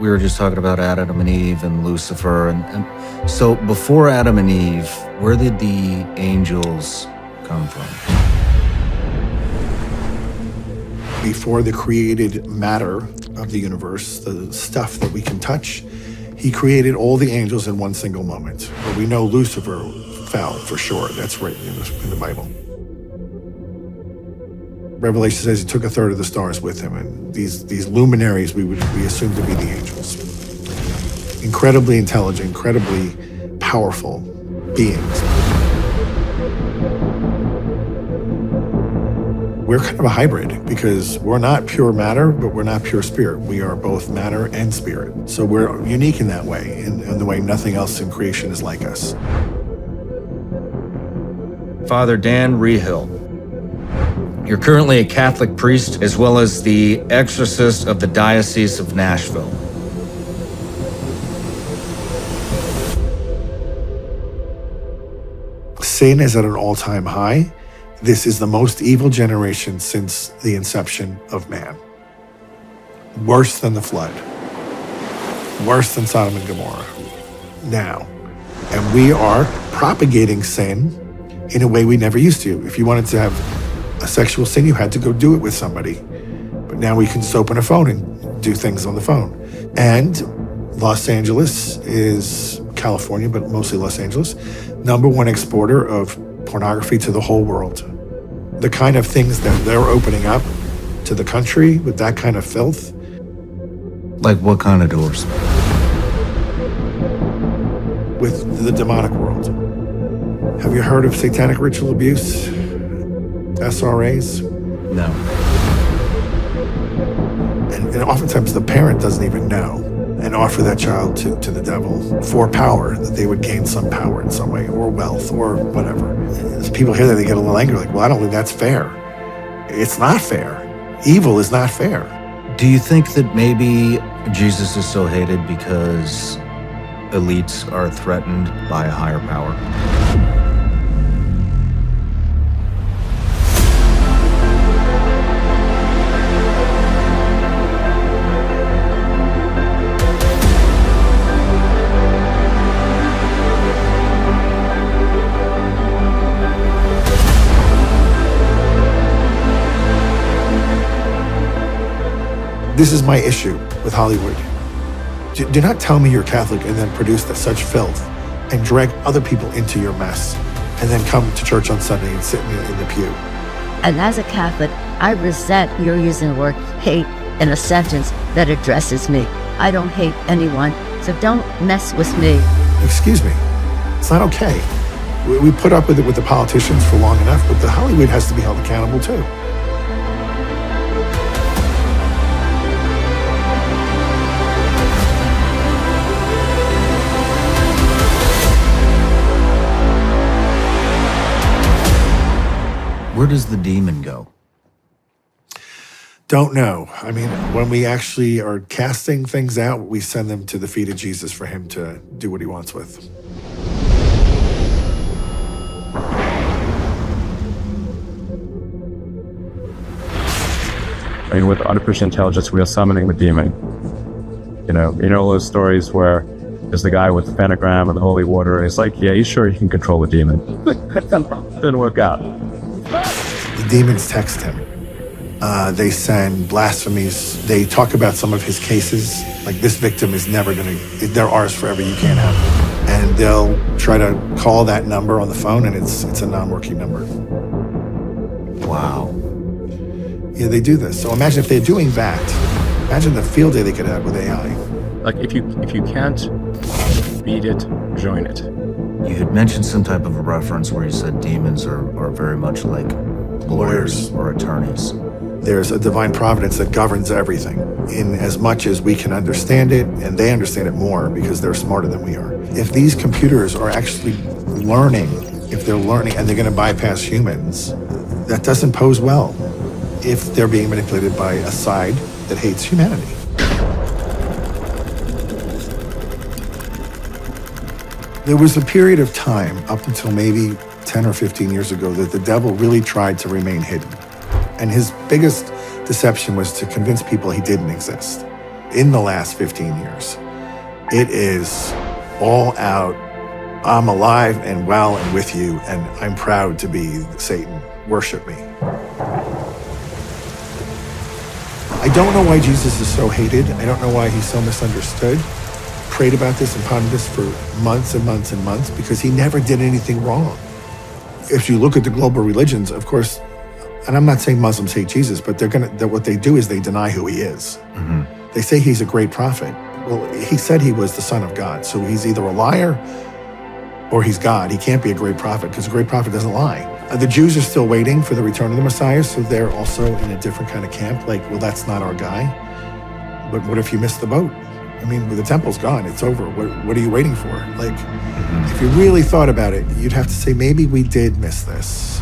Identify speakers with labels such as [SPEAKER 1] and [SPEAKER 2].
[SPEAKER 1] we were just talking about Adam and Eve and Lucifer. And so before Adam and Eve, where did the angels come from?
[SPEAKER 2] Before the created matter of the universe, the stuff that we can touch, he created all the angels in one single moment. But we know Lucifer fell for sure. That's written in the Bible. Revelation says he took a third of the stars with him, and these luminaries we assume to be the angels. Incredibly intelligent, incredibly powerful beings. We're kind of a hybrid because we're not pure matter, but we're not pure spirit. We are both matter and spirit. So we're unique in that way, in the way nothing else in creation is like us.
[SPEAKER 1] Father Dan Rehill, you're currently a Catholic priest as well as the exorcist of the Diocese of Nashville.
[SPEAKER 2] Sin is at an all-time high. This is the most evil generation since the inception of man. Worse than the flood. Worse than Sodom and Gomorrah. Now. And we are propagating sin in a way we never used to. If you wanted to have a sexual sin, you had to go do it with somebody. But now we can just open a phone and do things on the phone. And Los Angeles is California, but mostly Los Angeles, #1 exporter of pornography to the whole world. The kind of things that they're opening up to the country with that kind of filth.
[SPEAKER 1] Like what kind of doors?
[SPEAKER 2] With the demonic world. Have you heard of satanic ritual abuse? SRAs?
[SPEAKER 1] No.
[SPEAKER 2] And oftentimes the parent doesn't even know and offer that child to the devil for power, that they would gain some power in some way, or wealth, or whatever. As people hear that, they get a little angry, like, well, I don't think that's fair. It's not fair. Evil is not fair.
[SPEAKER 1] Do you think that maybe Jesus is so hated because elites are threatened by a higher power?
[SPEAKER 2] This is my issue with Hollywood. Do not tell me you're Catholic and then produce such filth and drag other people into your mess and then come to church on Sunday and sit in the pew.
[SPEAKER 3] And as a Catholic, I resent you're using the word hate in a sentence that addresses me. I don't hate anyone, so don't mess with me.
[SPEAKER 2] Excuse me, it's not okay. We put up with it with the politicians for long enough, but the Hollywood has to be held accountable too.
[SPEAKER 1] Where does the demon go?
[SPEAKER 2] Don't know. I mean, when we actually are casting things out, we send them to the feet of Jesus for him to do what he wants with.
[SPEAKER 4] I mean, with artificial intelligence, we are summoning the demon. You know those stories where there's the guy with the pentagram and the holy water, and it's like, yeah, he's sure he can control the demon. Didn't work out.
[SPEAKER 2] The demons text him. They send blasphemies. They talk about some of his cases, like this victim is never they're ours forever, you can't have them. And they'll try to call that number on the phone, and it's a non-working number.
[SPEAKER 1] Wow.
[SPEAKER 2] Yeah, they do this. So imagine if they're doing that, imagine the field day they could have with AI.
[SPEAKER 4] Like, if you can't beat it, join it.
[SPEAKER 1] You had mentioned some type of a reference where you said demons are very much like lawyers or attorneys.
[SPEAKER 2] There's a divine providence that governs everything in as much as we can understand it, and they understand it more because they're smarter than we are. If these computers are actually learning, if they're learning and they're going to bypass humans, that doesn't pose well if they're being manipulated by a side that hates humanity. There was a period of time up until maybe 10 or 15 years ago that the devil really tried to remain hidden. And his biggest deception was to convince people he didn't exist. in the last 15 years. It is all out. I'm alive and well and with you, and I'm proud to be Satan. Worship me. I don't know why Jesus is so hated. I don't know why he's so misunderstood. Prayed about this and pondered this for months and months and months, because he never did anything wrong. If you look at the global religions, of course, and I'm not saying Muslims hate Jesus, but what they do is they deny who he is.
[SPEAKER 1] Mm-hmm.
[SPEAKER 2] They say he's a great prophet. Well, he said he was the son of God, so he's either a liar or he's God. He can't be a great prophet, because a great prophet doesn't lie. The Jews are still waiting for the return of the Messiah, so they're also in a different kind of camp. Like, well, that's not our guy. But what if you missed the boat? I mean, the temple's gone. It's over. What are you waiting for? Like, if you really thought about it, you'd have to say, maybe we did miss this.